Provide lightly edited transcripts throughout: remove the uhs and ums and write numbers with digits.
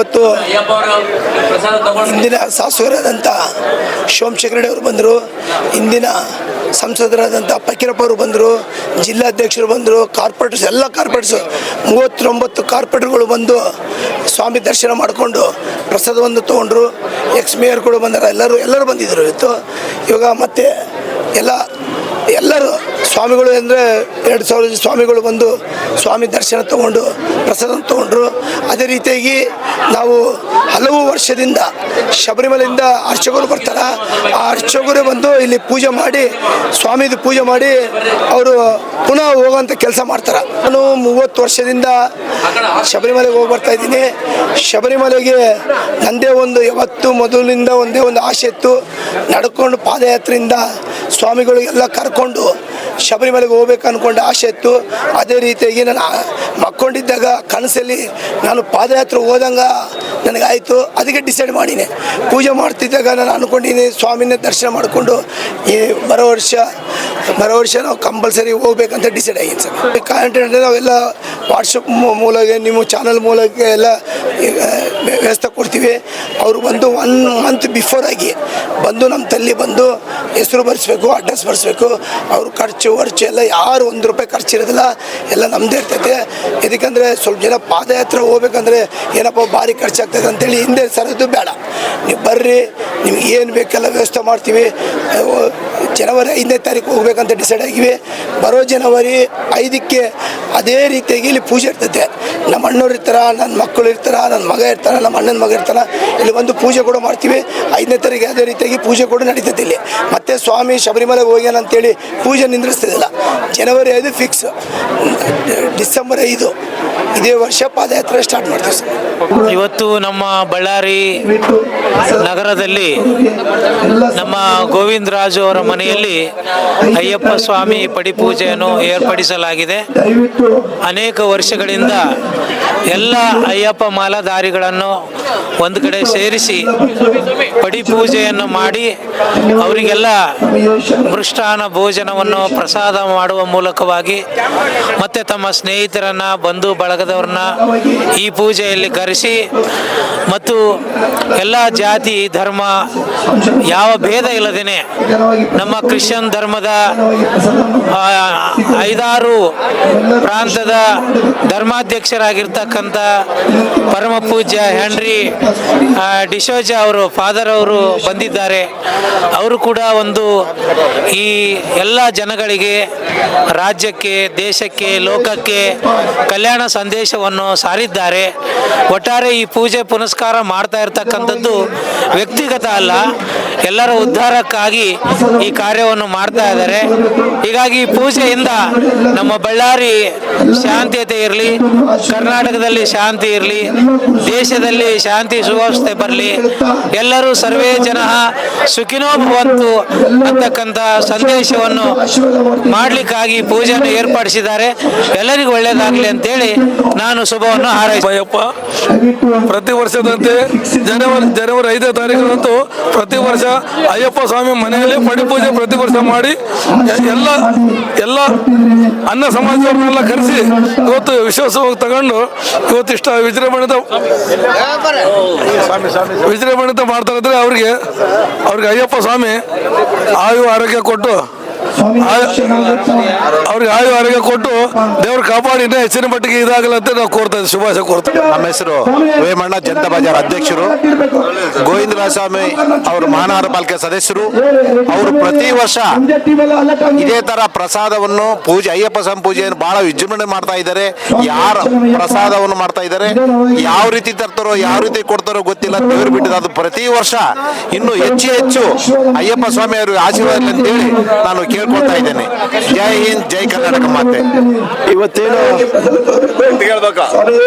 ಇವತ್ತು ಇಂದಿನ ಶಾಸಕರಾದಂಥ ಸೋಮಶೇಖರ ಅವರು ಬಂದರು, ಇಂದಿನ ಸಂಸದರಾದಂಥ ಫಕೀರಪ್ಪ ಅವರು ಬಂದರು, ಜಿಲ್ಲಾಧ್ಯಕ್ಷರು ಬಂದರು, ಕಾರ್ಪೊರೇಟರ್ಸ್ ಎಲ್ಲ ಕಾರ್ಪೊರೇಟರ್ಸು 39 ಕಾರ್ಪೊರೇಟರ್ಗಳು ಬಂದು ಸ್ವಾಮಿ ದರ್ಶನ ಮಾಡಿಕೊಂಡು ಪ್ರಸಾದವನ್ನು ತೊಗೊಂಡ್ರು. ಎಕ್ಸ್ ಮೇಯರ್ಗಳು ಬಂದಾರ, ಎಲ್ಲರೂ ಬಂದಿದ್ದರು. ಇವಾಗ ಮತ್ತೆ ಎಲ್ಲರೂ ಸ್ವಾಮಿಗಳು ಅಂದರೆ 2000 ಸ್ವಾಮಿಗಳು ಬಂದು ಸ್ವಾಮಿ ದರ್ಶನ ತೊಗೊಂಡು ಪ್ರಸಾದ ತೊಗೊಂಡ್ರು. ಅದೇ ರೀತಿಯಾಗಿ ನಾವು ಹಲವು ವರ್ಷದಿಂದ ಶಬರಿಮಲೆಯಿಂದ ಅರ್ಚಕರು ಬರ್ತಾರೆ, ಆ ಅರ್ಚಕರು ಬಂದು ಇಲ್ಲಿ ಪೂಜೆ ಮಾಡಿ ಸ್ವಾಮಿದು ಪೂಜೆ ಮಾಡಿ ಅವರು ಪುನಃ ಹೋಗೋಂಥ ಕೆಲಸ ಮಾಡ್ತಾರೆ. ನಾನು 30 ವರ್ಷದಿಂದ ಶಬರಿಮಲೆಗೆ ಹೋಗಿ ಬರ್ತಾ ಇದ್ದೀನಿ. ಶಬರಿಮಲೆಗೆ ನಂದೇ ಒಂದು ಯಾವತ್ತು ಮೊದಲಿನಿಂದ ಒಂದೇ ಒಂದು ಆಸೆ ಇತ್ತು, ನಡ್ಕೊಂಡು ಪಾದಯಾತ್ರೆಯಿಂದ ಸ್ವಾಮಿಗಳಿಗೆಲ್ಲ ಕರ್ಕೊಂಡು ಶಬರಿಮಲೆಗೆ ಹೋಗ್ಬೇಕು ಅಂದ್ಕೊಂಡು ಆಸೆ ಇತ್ತು. ಅದೇ ರೀತಿಯಾಗಿ ನಾನು ಮಕ್ಕೊಂಡಿದ್ದಾಗ ಕನಸಲ್ಲಿ ನಾನು ಪಾದಯಾತ್ರೆ ಹೋದಂಗೆ ನನಗಾಯಿತು. ಅದಕ್ಕೆ ಡಿಸೈಡ್ ಮಾಡೀನಿ, ಪೂಜೆ ಮಾಡ್ತಿದ್ದಾಗ ನಾನು ಅಂದ್ಕೊಂಡಿದ್ದೀನಿ ಸ್ವಾಮಿನ ದರ್ಶನ ಮಾಡಿಕೊಂಡು ಈ ಬರೋ ವರ್ಷ ನಾವು ಕಂಪಲ್ಸರಿ ಹೋಗ್ಬೇಕಂತ ಡಿಸೈಡ್ ಆಗಿದ್ದೀನಿ ಸರ್. ಕಾಂಟೆಂಟ್ ನಾವೆಲ್ಲ ವಾಟ್ಸಪ್ ಮೂಲಕ ನಿಮ್ಮ ಚಾನಲ್ ಮೂಲಕ ಎಲ್ಲ ವ್ಯವಸ್ಥೆ ಕೊಡ್ತೀವಿ. ಅವರು ಬಂದು 1 ಮಂತ್ ಬಿಫೋರ್ ಆಗಿ ಬಂದು ನಮ್ಮ ತಲ್ಲಿ ಬಂದು ಹೆಸರು ಬರೆಸ್ಬೇಕು, ಅಡ್ರೆಸ್ ಬರೆಸ್ಬೇಕು. ಅವರು ಖರ್ಚು ಎಲ್ಲ ಯಾರು ₹1 ಖರ್ಚಿರೋದಿಲ್ಲ, ಎಲ್ಲ ನಮ್ಮದೇ ಇರ್ತೈತೆ. ಇದಕ್ಕಂದರೆ ಸ್ವಲ್ಪ ಜನ ಪಾದಯಾತ್ರೆ ಹೋಗ್ಬೇಕಂದ್ರೆ ಏನಪ್ಪ ಭಾರಿ ಖರ್ಚಾಗ್ತದೆ ಅಂತೇಳಿ ಹಿಂದೆ ಸರೋದು ಬೇಡ, ನೀವು ಬರ್ರಿ, ನಿಮ್ಗೆ ಏನು ಬೇಕೆಲ್ಲ ವ್ಯವಸ್ಥೆ ಮಾಡ್ತೀವಿ. ಜನವರಿ 5ನೇ ತಾರೀಕು ಹೋಗ್ಬೇಕಂತ ಡಿಸೈಡ್ ಆಗಿವಿ. ಬರೋ ಜನವರಿ 5ಕ್ಕೆ ಅದೇ ರೀತಿಯಾಗಿ ಇಲ್ಲಿ ಪೂಜೆ ಇರ್ತೈತೆ. ನಮ್ಮ ಅಣ್ಣವ್ರು ಇರ್ತಾರೆ, ನನ್ನ ಮಕ್ಕಳು ಇರ್ತಾರೆ, ನನ್ನ ಮಗ ಇರ್ತಾರೆ, ನಮ್ಮ ಅಣ್ಣನ ಮಗ ಇರ್ತಾರೆ. ಇಲ್ಲಿ ಒಂದು ಪೂಜೆ ಕೂಡ ಮಾಡ್ತೀವಿ. 5ನೇ ತಾರೀಕು ಅದೇ ರೀತಿಯಾಗಿ ಪೂಜೆ ಕೂಡ ನಡೀತೈತೆ ಇಲ್ಲಿ. ಮತ್ತು ಸ್ವಾಮಿ ಶಬರಿಮಲೆಗೆ ಹೋಗ್ಯಾನ ಅಂತೇಳಿ ಪೂಜೆ ನಿಂದ್ರಿಸ್ತಿದ್ದಿಲ್ಲ. ಜನವರಿ 5 ಫಿಕ್ಸ್, ಡಿಸೆಂಬರ್ 5 ಇದೇ ವರ್ಷ ಪಾದಯಾತ್ರೆ ಸ್ಟಾರ್ಟ್ ಮಾಡ್ತೀವಿ ಸರ್. ಇವತ್ತು ನಮ್ಮ ಬಳ್ಳಾರಿ ನಗರದಲ್ಲಿ ನಮ್ಮ ಗೋವಿಂದರಾಜು ಅವರ ಮನೆಯಲ್ಲಿ ಅಯ್ಯಪ್ಪ ಸ್ವಾಮಿ ಪಡಿಪೂಜೆಯನ್ನು ಏರ್ಪಡಿಸಲಾಗಿದೆ. ಅನೇಕ ವರ್ಷಗಳಿಂದ ಎಲ್ಲ ಅಯ್ಯಪ್ಪ ಮಾಲಾಧಾರಿಗಳನ್ನು ಒಂದು ಕಡೆ ಸೇರಿಸಿ ಪಡಿಪೂಜೆಯನ್ನು ಮಾಡಿ ಅವರಿಗೆಲ್ಲ ಮೃಷ್ಟಾನ್ನ ಭೋಜನವನ್ನು ಪ್ರಸಾದ ಮಾಡುವ ಮೂಲಕವಾಗಿ ಮತ್ತು ತಮ್ಮ ಸ್ನೇಹಿತರನ್ನು ಬಂಧು ಬಳಗದವ್ರನ್ನ ಈ ಪೂಜೆಯಲ್ಲಿ ಕರೆಸಿ ಮತ್ತು ಎಲ್ಲ ಜಾತಿ ಧರ್ಮ ಯಾವ ಭೇದ ಇಲ್ಲದೇನೆ ನಮ್ಮ ಕ್ರಿಶ್ಚಿಯನ್ ಧರ್ಮದ 5-6 ಪ್ರಾಂತದ ಧರ್ಮಾಧ್ಯಕ್ಷರಾಗಿರ್ತಕ್ಕಂಥ ಪರಮ ಪೂಜ್ಯ ಹೆನ್ರಿ ಡಿಸೋಜ ಅವರು ಫಾದರ್ ಅವರು ಬಂದಿದ್ದಾರೆ. ಅವರು ಕೂಡ ಒಂದು ಈ ಎಲ್ಲ ಜನಗಳಿಗೆ, ರಾಜ್ಯಕ್ಕೆ, ದೇಶಕ್ಕೆ, ಲೋಕಕ್ಕೆ ಕಲ್ಯಾಣ ಸಂದೇಶವನ್ನು ಸಾರಿದ್ದಾರೆ. ಒಟ್ಟಾರೆ ಈ ಪೂಜೆ ಪುನಸ್ಕಾರ ಮಾಡ್ತಾ ಇರ್ತಕ್ಕಂಥದ್ದು ವ್ಯಕ್ತಿಗತ ಅಲ್ಲ, ಎಲ್ಲರ ಉದ್ಧಾರಕ್ಕಾಗಿ ಈ ಕಾರ್ಯವನ್ನು ಮಾಡ್ತಾ ಇದ್ದಾರೆ. ಹೀಗಾಗಿ ಈ ಪೂಜೆಯಿಂದ ನಮ್ಮ ಬಳ್ಳಾರಿ ಶಾಂತಿಯತೆ ಇರಲಿ, ಕರ್ನಾಟಕದಲ್ಲಿ ಶಾಂತಿ ಇರಲಿ, ದೇಶದಲ್ಲಿ ಶಾಂತಿ ಸುವ್ಯವಸ್ಥೆ ಬರಲಿ, ಎಲ್ಲರೂ ಸರ್ವೇ ಜನ ಸುಖಿನೋ ಭವಂತು ಅಂತಕ್ಕಂಥ ಸಂದೇಶವನ್ನು ಮಾಡಲಿಕ್ಕಾಗಿ ಪೂಜೆಯನ್ನು ಏರ್ಪಡಿಸಿದ್ದಾರೆ. ಎಲ್ಲರಿಗೂ ಒಳ್ಳೆಯದಾಗಲಿ ಅಂತೇಳಿ ನಾನು ಶುಭವನ್ನು ಹಾರೈಸಪ್ಪ. ಪ್ರತಿ ವರ್ಷದಂತೆ ಜನವರಿ 5ನೇ ತಾರೀಕಿನಂತೂ ಪ್ರತಿ ವರ್ಷ ಅಯ್ಯಪ್ಪ ಸ್ವಾಮಿ ಮನೆಯಲ್ಲಿ ಪಡಿಪೂಜೆ ಪ್ರತಿ ವರ್ಷ ಮಾಡಿ ಎಲ್ಲ ಅನ್ನ ಸಮಾಜವನ್ನೆಲ್ಲ ಕರೆಸಿ ಇವತ್ತು ವಿಶ್ವಾಸವಾಗಿ ತಗೊಂಡು ಇವತ್ತು ಇಷ್ಟ ವಿಜೃಂಭಣೆ ಮಾಡ್ತಾ ಇದ್ರೆ ಅವ್ರಿಗೆ ಅಯ್ಯಪ್ಪ ಸ್ವಾಮಿ ಆರೋಗ್ಯ ಕೊಟ್ಟು ದೇವ್ರು ಕಾಪಾಡಿ ಹೆಚ್ಚಿನ ಮಟ್ಟಿಗೆ ಇದಾಗಲ್ಲ ಅಂತ ನಾವು ಕೋರ್ತಾ ಇದ್ದೀವಿ, ಶುಭಾಶಯ ಕೋರ್ತೀವಿ. ನಮ್ಮ ಹೆಸರು ವೇಮಣ್ಣ, ಜನತಾ ಬಜಾರ್ ಅಧ್ಯಕ್ಷರು, ಗೋವಿಂದರಾಜ ಸ್ವಾಮಿ ಅವರು ಮಹಾನಗರ ಪಾಲಿಕೆ ಸದಸ್ಯರು. ಅವರು ಪ್ರತಿ ವರ್ಷ ಇದೇ ತರ ಪ್ರಸಾದವನ್ನು ಅಯ್ಯಪ್ಪ ಸ್ವಾಮಿ ಪೂಜೆಯನ್ನು ಬಹಳ ವಿಜೃಂಭಣೆ ಮಾಡ್ತಾ ಇದ್ದಾರೆ. ಯಾರು ಪ್ರಸಾದವನ್ನು ಮಾಡ್ತಾ ಇದ್ದಾರೆ, ಯಾವ ರೀತಿ ತರ್ತಾರೋ ಯಾವ ರೀತಿ ಕೊಡ್ತಾರೋ ಗೊತ್ತಿಲ್ಲ, ದೇವ್ರು ಬಿಟ್ಟಿದ್ದು. ಅದು ಪ್ರತಿ ವರ್ಷ ಇನ್ನೂ ಹೆಚ್ಚು ಅಯ್ಯಪ್ಪ ಸ್ವಾಮಿ ಅವರು ಆಶೀರ್ವಾದ ಅಂತೇಳಿ ನಾನು ಕೇಳ್ಕೊಳ್ತಾ ಇದ್ದೇನೆ. ಜೈ ಹಿಂದ್, ಜೈ ಕರ್ನಾಟಕ ಮಾತೆ.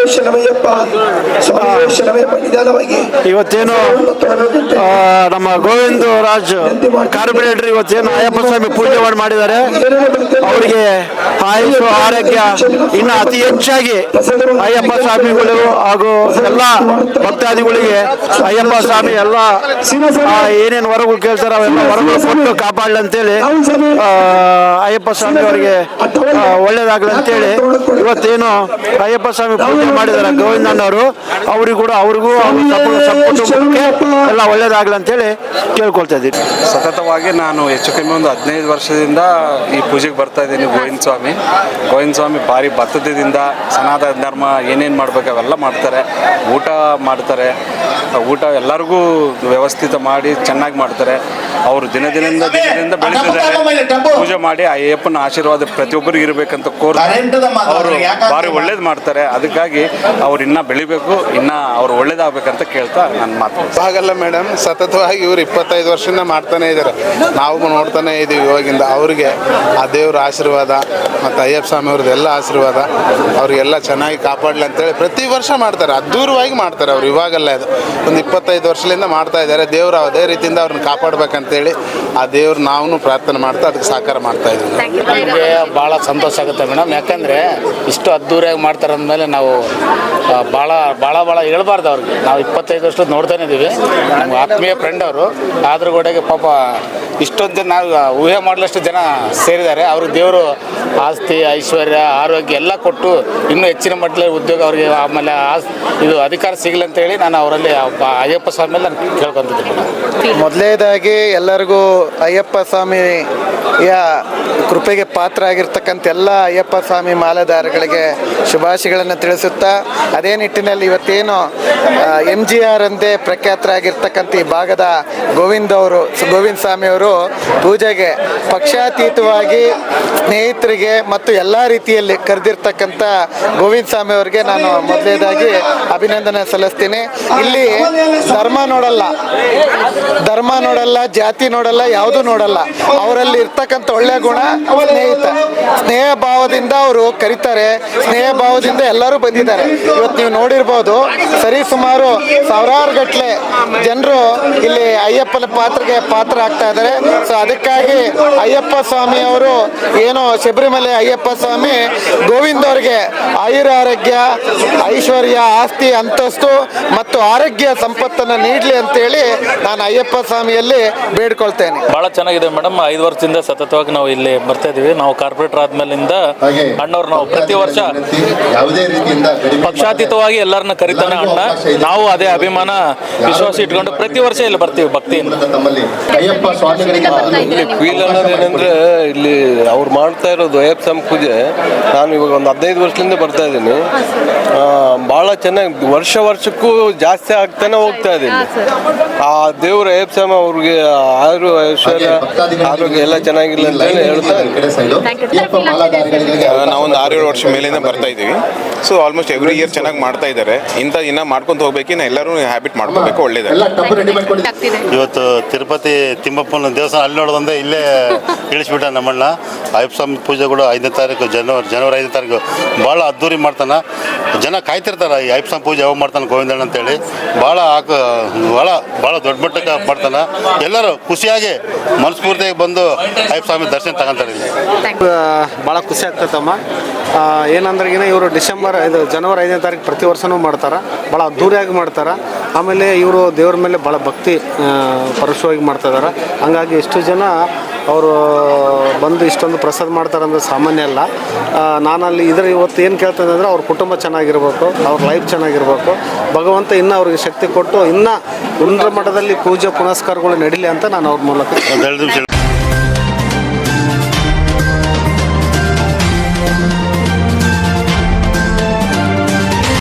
ಇವತ್ತೇನು ನಮ್ಮ ಗೋವಿಂದರಾಜ್ ಕಾರ್ಪೊರೇಟರ್ ಇವತ್ತೇನು ಅಯ್ಯಪ್ಪ ಸ್ವಾಮಿ ಪೂಜೆ ಮಾಡಿದ್ದಾರೆ. ಅವರಿಗೆ ಆಯುಷು ಆರೋಗ್ಯ ಇನ್ನು ಅತಿ ಹೆಚ್ಚಾಗಿ ಅಯ್ಯಪ್ಪ ಸ್ವಾಮಿಗಳು ಹಾಗೂ ಎಲ್ಲ ಭಕ್ತಾದಿಗಳಿಗೆ ಅಯ್ಯಪ್ಪ ಸ್ವಾಮಿ ಎಲ್ಲ ಏನೇನು ವರಗಳು ಕೇಳ್ತಾರೆ ಅವೆಲ್ಲ ವರಗಳು ಕೊಟ್ಟು ಕಾಪಾಡಲಿ ಅಂತೇಳಿ ಅಯ್ಯಪ್ಪ ಸ್ವಾಮಿ ಅವರಿಗೆ ಒಳ್ಳೇದಾಗಲಿ ಅಂತೇಳಿ ಇವತ್ತೇನು ಅಯ್ಯಪ್ಪ ಸ್ವಾಮಿ ಪೂಜೆ ಮಾಡಿದ್ದಾರೆ ಗೋವಿಂದಣ್ಣವರು, ಅವ್ರಿಗೂ ಕೂಡ ಅವ್ರಿಗೂ ಕುಟುಂಬಕ್ಕೆ ಎಲ್ಲ ಒಳ್ಳೇದಾಗಲಿ ಅಂತೇಳಿ ಕೇಳ್ಕೊಳ್ತಾ ಇದ್ದೀನಿ. ಸತತವಾಗಿ ನಾನು ಹೆಚ್ಚು ಕಮ್ಮಿ ಒಂದು 15 ವರ್ಷದಿಂದ ಈ ಪೂಜೆಗೆ ಬರ್ತಾ ಇದ್ದೀನಿ. ಗೋವಿಂದ ಸ್ವಾಮಿ ಭಾರಿ ಭಕ್ತದಿಂದ ಸನಾತನ ಧರ್ಮ ಏನೇನು ಮಾಡಬೇಕು ಅವೆಲ್ಲ ಮಾಡ್ತಾರೆ. ಊಟ ಮಾಡ್ತಾರೆ, ಊಟ ಎಲ್ಲರಿಗೂ ವ್ಯವಸ್ಥಿತ ಮಾಡಿ ಚೆನ್ನಾಗಿ ಮಾಡ್ತಾರೆ. ಅವರು ದಿನದಿಂದ ಬೆಳೀತಿದ್ದಾರೆ. ಪೂಜೆ ಮಾಡಿ ಆ ಅಯ್ಯಪ್ಪನ ಆಶೀರ್ವಾದ ಪ್ರತಿಯೊಬ್ಬರಿಗೂ ಇರಬೇಕಂತ ಕೋರ್ತಾರೆ. ಅವರು ಭಾರಿ ಒಳ್ಳೇದು ಮಾಡ್ತಾರೆ. ಅದಕ್ಕಾಗಿ ಅವ್ರು ಇನ್ನೂ ಬೆಳಿಬೇಕು, ಇನ್ನೂ ಅವ್ರು ಒಳ್ಳೇದಾಗಬೇಕಂತ ಕೇಳ್ತಾ ನನ್ನ ಮಾತು. ಹಾಗಲ್ಲ ಮೇಡಮ್, ಸತತವಾಗಿ ಇವರು 25 ವರ್ಷದಿಂದ ಮಾಡ್ತಾನೆ ಇದ್ದಾರೆ. ನಾವು ನೋಡ್ತಾನೆ ಇದ್ದೀವಿ ಇವಾಗಿಂದ. ಅವ್ರಿಗೆ ಆ ದೇವ್ರ ಆಶೀರ್ವಾದ ಮತ್ತು ಅಯ್ಯಪ್ಪ ಸ್ವಾಮಿ ಅವ್ರದ್ದು ಎಲ್ಲ ಆಶೀರ್ವಾದ ಅವ್ರಿಗೆಲ್ಲ ಚೆನ್ನಾಗಿ ಕಾಪಾಡಲಿ ಅಂತೇಳಿ ಪ್ರತಿ ವರ್ಷ ಮಾಡ್ತಾರೆ. ಅದ್ಧೂರವಾಗಿ ಮಾಡ್ತಾರೆ. ಅವ್ರು ಇವಾಗಲ್ಲ, ಅದು ಒಂದು 25 ವರ್ಷದಿಂದ ಮಾಡ್ತಾ ಇದ್ದಾರೆ. ದೇವ್ರು ಅದೇ ರೀತಿಯಿಂದ ಅವ್ರನ್ನ ಕಾಪಾಡ್ಬೇಕಂತೇಳಿ ಆ ದೇವ್ರು ನಾವು ಪ್ರಾರ್ಥನೆ ಮಾಡ್ತಾ ಅದಕ್ಕೆ ಸಹಕಾರ ಮಾಡ್ತಾ ಇದ್ದೀವಿ. ನಮಗೆ ಭಾಳ ಸಂತೋಷ ಆಗುತ್ತೆ ಮೇಡಮ್. ಯಾಕಂದರೆ ಇಷ್ಟು ಅದ್ದೂರಿಯಾಗಿ ಮಾಡ್ತಾರೆ ಅಂದಮೇಲೆ ನಾವು ಭಾಳ ಹೇಳ್ಬಾರ್ದು ಅವ್ರಿಗೆ. ನಾವು 25 ವರ್ಷದ ನೋಡ್ತಾನೆ ಇದ್ದೀವಿ. ನಮ್ಮ ಆತ್ಮೀಯ ಫ್ರೆಂಡ್ ಅವರು, ಆದ್ರೂ ಗೋಡೆಗೆ ಪಾಪ ಇಷ್ಟೊಂದು ಜನ ನಾವು ಊಹೆ ಮಾಡಲಷ್ಟು ಜನ ಸೇರಿದ್ದಾರೆ. ಅವ್ರಿಗೆ ದೇವರು ಆಸ್ತಿ, ಐಶ್ವರ್ಯ, ಆರೋಗ್ಯ ಎಲ್ಲ ಕೊಟ್ಟು ಇನ್ನೂ ಹೆಚ್ಚಿನ ಮಟ್ಟದಲ್ಲಿ ಉದ್ಯೋಗ ಅವ್ರಿಗೆ, ಆಮೇಲೆ ಇದು ಅಧಿಕಾರ ಸಿಗಲಿ ಅಂತೇಳಿ ನಾನು ಅವರಲ್ಲಿ ಅಯ್ಯಪ್ಪ ಸ್ವಾಮಿಯಲ್ಲಿ ನಾನು ಕೇಳ್ಕೊತಿದ್ದೀನಿ. ಮೊದಲನೇದಾಗಿ ಎಲ್ಲರಿಗೂ ಅಯ್ಯಪ್ಪ ಸ್ವಾಮಿಯ ಕೃಪೆಗೆ ಪಾತ್ರ ಆಗಿರ್ತಕ್ಕಂಥ ಎಲ್ಲ ಅಯ್ಯಪ್ಪ ಸ್ವಾಮಿ ಮಾಲೆದಾರಗಳಿಗೆ ಶುಭಾಶಯಗಳನ್ನು ತಿಳಿಸುತ್ತಾ, ಅದೇ ನಿಟ್ಟಿನಲ್ಲಿ ಇವತ್ತೇನು MGR ಅಂದೇ ಪ್ರಖ್ಯಾತರಾಗಿರ್ತಕ್ಕಂಥ ಈ ಭಾಗದ ಗೋವಿಂದ ಸ್ವಾಮಿಯವರು ಪೂಜೆಗೆ ಪಕ್ಷಾತೀತವಾಗಿ ಸ್ನೇಹಿತರಿಗೆ ಮತ್ತು ಎಲ್ಲ ರೀತಿಯಲ್ಲಿ ಕರೆದಿರ್ತಕ್ಕಂಥ ಗೋವಿಂದ ಸ್ವಾಮಿ ಅವರಿಗೆ ನಾನು ಮೊದಲನೇದಾಗಿ ಅಭಿನಂದನೆ ಸಲ್ಲಿಸ್ತೀನಿ. ಇಲ್ಲಿ ಧರ್ಮ ನೋಡಲ್ಲ, ಜಾತಿ ನೋಡಲ್ಲ, ಯಾವುದೂ ನೋಡಲ್ಲ. ಅವರಲ್ಲಿ ಇರ್ತಕ್ಕಂಥ ಒಳ್ಳೆಯ ಗುಣ ಸ್ನೇಹ ಭಾವದಿಂದ ಅವರು ಕರೀತಾರೆ. ಸ್ನೇಹ ಭಾವದಿಂದ ಎಲ್ಲರೂ ಬಂದಿದ್ದಾರೆ. ಇವತ್ತು ನೀವು ನೋಡಿರ್ಬೋದು, ಸರಿ ಸುಮಾರು ಸಾವಿರಾರು ಗಟ್ಟಲೆ ಜನರು ಇಲ್ಲಿ ಅಯ್ಯಪ್ಪನ ಪಾತ್ರ ಆಗ್ತಾ ಇದ್ದಾರೆ. ಸೊ ಅದಕ್ಕಾಗಿ ಅಯ್ಯಪ್ಪ ಸ್ವಾಮಿ ಅವರು ಏನೋ ಶಬರಿಮಲೆ ಅಯ್ಯಪ್ಪ ಸ್ವಾಮಿ ಗೋವಿಂದ ಅವರಿಗೆ ಆಯುರಾರೋಗ್ಯ, ಐಶ್ವರ್ಯ, ಆಸ್ತಿ, ಅಂತಸ್ತು ಮತ್ತು ಆರೋಗ್ಯ ಸಂಪತ್ತನ್ನು ನೀಡಲಿ ಅಂತೇಳಿ ನಾನು ಅಯ್ಯಪ್ಪ ಸ್ವಾಮಿಯಲ್ಲಿ ಬೇಡ್ಕೊಳ್ತೇನೆ. ಬಹಳ ಚೆನ್ನಾಗಿದೆ ಮೇಡಮ್. 5 ವರ್ಷದಿಂದ ಸತತವಾಗಿ ನಾವು ಇಲ್ಲಿ ಬರ್ತಾ ಇದೀವಿ. ನಾವು ಕಾರ್ಪೊರೇಟರ್ ಆದ್ಮೇಲಿಂದ ಅಣ್ಣವ್ರು ನಾವು ಪ್ರತಿ ವರ್ಷ ಪಕ್ಷಾತೀತವಾಗಿ ಎಲ್ಲರನ್ನ ಕರಿತಾನೆ ಅಣ್ಣ. ನಾವು ಅದೇ ಅಭಿಮಾನ, ವಿಶ್ವಾಸ ಇಟ್ಕೊಂಡು ಪ್ರತಿ ವರ್ಷ ಇಲ್ಲಿ ಬರ್ತೀವಿ ಭಕ್ತಿಯಿಂದ. ಇಲ್ಲಿ ಫೀಲ್ ಅನ್ನೋದೇನೆಂದ್ರೆ, ಇಲ್ಲಿ ಅವ್ರು ಮಾಡ್ತಾ ಇರೋದು ಅಯ್ಯಪ್ಪ ಸ್ವಾಮಿ ಪೂಜೆ. ನಾನು ಇವಾಗ ಒಂದು 15 ವರ್ಷದಿಂದ ಬರ್ತಾ ಇದ್ದೀನಿ. ಭಾಳ ಚೆನ್ನಾಗಿ ವರ್ಷಕ್ಕೂ ಜಾಸ್ತಿ ಆಗ್ತಾನೆ ಹೋಗ್ತಾ ಇದ್ದೀನಿ. ಆ ದೇವ್ರ ಅಯ್ಯಪ್ಪ ಸ್ವಾಮಿ ಅವ್ರಿಗೆ ಐಶ್ವರ್ಯ, ಆರೋಗ್ಯ ಎಲ್ಲ ಚೆನ್ನಾಗಿಲ್ಲ ಅಂತ ಹೇಳ್ತಾ ನಾವೊಂದು 6-7 ವರ್ಷ ಮೇಲಿಂದ ಬರ್ತಾ ಇದ್ದೀವಿ. ಸೊ ಆಲ್ಮೋಸ್ಟ್ ಎವ್ರಿ ಇಯರ್ ಚೆನ್ನಾಗಿ ಮಾಡ್ತಾ ಇದ್ದಾರೆ. ಇನ್ನ ಮಾಡ್ಕೊಂತ ಹೋಗ್ಬೇಕಿನ್ನ ಎಲ್ಲರೂ ಹ್ಯಾಬಿಟ್ ಮಾಡ್ಕೋಬೇಕು. ಒಳ್ಳೇದು. ಇವತ್ತು ತಿರುಪತಿ ತಿಮ್ಮಪ್ಪನ ದೇವಸ್ಥಾನ ಅಲ್ಲಿ ನೋಡೋದಂದ್ರೆ ಇಲ್ಲೇ ಇಳಿಸ್ಬಿಟ್ಟ ನಮ್ಮಣ್ಣ. ಅಯ್ಯಪ್ಪ ಸ್ವಾಮಿ ಪೂಜೆ ಕೂಡ 5ನೇ ತಾರೀಕು ಜನವರಿ 5ನೇ ತಾರೀಕು ಭಾಳ ಅದ್ದೂರಿ ಮಾಡ್ತಾನೆ. ಜನ ಕಾಯ್ತಿರ್ತಾರೆ ಈ ಅಯ್ಯಪ್ಪ ಸ್ವಾಮಿ ಪೂಜೆ ಯಾವಾಗ ಮಾಡ್ತಾನೆ ಗೋವಿಂದಣ್ಣ ಅಂತೇಳಿ. ಭಾಳ ದೊಡ್ಡ ಮಟ್ಟಕ್ಕೆ ಮಾಡ್ತಾನೆ. ಎಲ್ಲರೂ ಖುಷಿಯಾಗಿ ಮನಸ್ಫೂರ್ತಿಯಾಗಿ ಬಂದು ಅಯ್ಯಪ್ಪ ಸ್ವಾಮಿ ದರ್ಶನ ತಗೊಂತಾರೆ. ಭಾಳ ಖುಷಿ ಆಗ್ತೈತಮ್ಮ. ಏನಂದ್ರೆ ಇವರು ಜನವರಿ 5ನೇ ತಾರೀಕು ಪ್ರತಿ ವರ್ಷವೂ ಮಾಡ್ತಾರೆ. ಭಾಳ ಅದ್ದೂರಿಯಾಗಿ ಮಾಡ್ತಾರೆ. ಆಮೇಲೆ ಇವರು ದೇವ್ರ ಮೇಲೆ ಭಾಳ ಭಕ್ತಿ ಪರಶುವಾಗಿ ಮಾಡ್ತಾ ಇದ್ದಾರೆ. ಹಂಗಾಗಿ ಇಷ್ಟು ಜನ ಅವರು ಬಂದು ಇಷ್ಟೊಂದು ಪ್ರಸಾದ ಮಾಡ್ತಾರೆ ಅಂದರೆ ಸಾಮಾನ್ಯ ಅಲ್ಲ. ನಾನಲ್ಲಿ ಇವತ್ತು ಏನು ಕೇಳ್ತೇನೆ ಅಂದರೆ ಅವ್ರ ಕುಟುಂಬ ಚೆನ್ನಾಗಿರ್ಬೇಕು, ಅವ್ರ ಲೈಫ್ ಚೆನ್ನಾಗಿರ್ಬೇಕು. ಭಗವಂತ ಇನ್ನೂ ಅವ್ರಿಗೆ ಶಕ್ತಿ ಕೊಟ್ಟು ಇನ್ನೂ ಉನ್ನತ ಮಟ್ಟದಲ್ಲಿ ಪೂಜೆ ಪುನಸ್ಕಾರಗಳು ನಡೀಲಿ ಅಂತ ನಾನು ಅವ್ರ ಮೂಲಕ